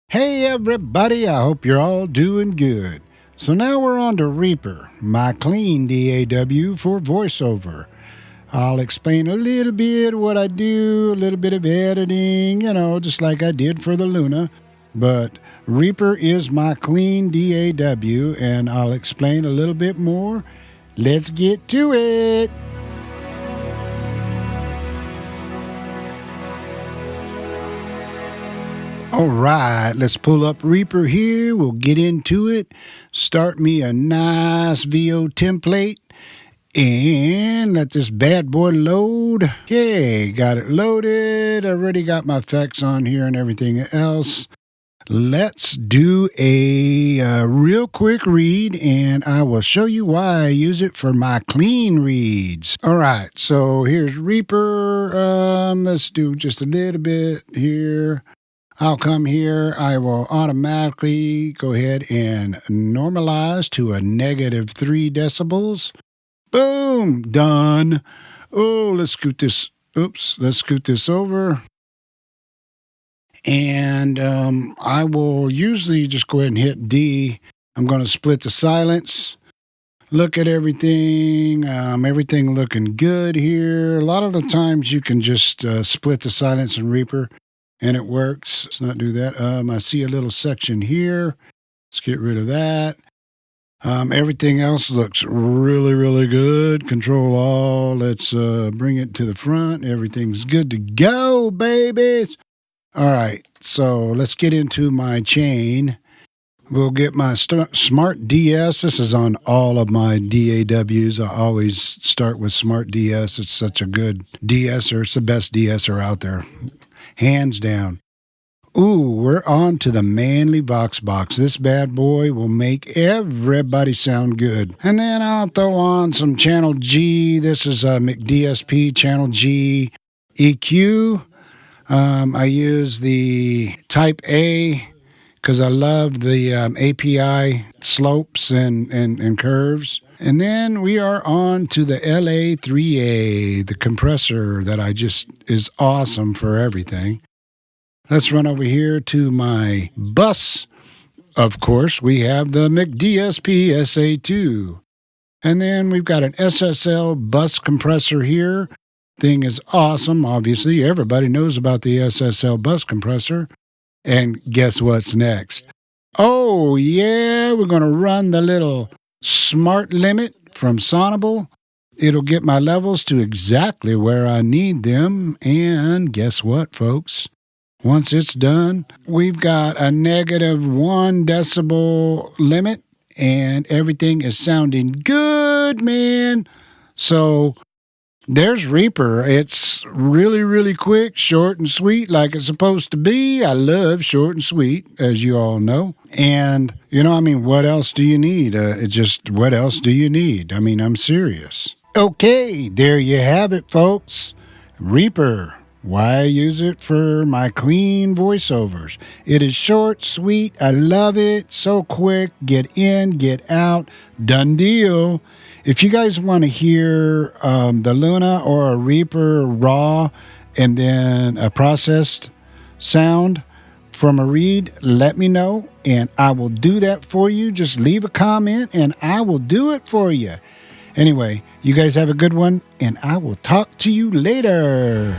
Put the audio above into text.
Hey everybody, I hope you're all doing good. So now we're on to Reaper, my clean DAW for voiceover. I'll explain a little bit what I do, a little bit of editing, just like I did for the Luna. But Reaper is my clean DAW, and I'll explain a little bit more. Let's get to it. All right, let's pull up Reaper here. We'll get into it. Start me a nice VO template. And let this bad boy load. Okay, got it loaded. Already got my effects on here and everything else. Let's do a real quick read, and I will show you why I use it for my clean reads. All right, so here's Reaper. Let's do just a little bit here. I'll come here. I will automatically go ahead and normalize to a -3 decibels. Boom, done. Oh, let's scoot this. Oops, let's scoot this over. And I will usually just go ahead and hit D. I'm going to split the silence. Look at everything. Everything looking good here. A lot of the times you can just split the silence in Reaper, and it works. Let's not do that. I see a little section here. Let's get rid of that. Everything else looks really, really good. Control all. Let's bring it to the front. Everything's good to go, babies. All right, so let's get into my chain. We'll get my Smart DS. This is on all of my DAWs. I always start with Smart DS. It's such a good de-esser. It's the best de-esser out there. Hands down. Ooh, we're on to the manly Vox box. This bad boy will make everybody sound good. And then I'll throw on some channel G. This is a McDSP channel G EQ. I use the type A because I love the API slopes and curves. And then we are on to the LA3A, the compressor that is awesome for everything. Let's run over here to my bus. Of course, we have the McDSP SA2. And then we've got an SSL bus compressor here. Thing is awesome, obviously. Everybody knows about the SSL bus compressor. And guess what's next? Oh, yeah, we're going to run the little smart limit from Sonable. It'll get my levels to exactly where I need them. And guess what, folks? Once it's done, we've got a -1 decibel limit, and everything is sounding good, man. So there's Reaper. It's really, really quick, short and sweet, like it's supposed to be. I love short and sweet, as you all know. And, what else do you need? What else do you need? I'm serious. Okay, there you have it, folks. Reaper. Why I use it for my clean voiceovers. It is short, sweet. I love it. So quick. Get in, get out. Done deal. If you guys want to hear the Luna or a Reaper raw and then a processed sound from a read, let me know and I will do that for you. Just leave a comment and I will do it for you. Anyway, you guys have a good one and I will talk to you later.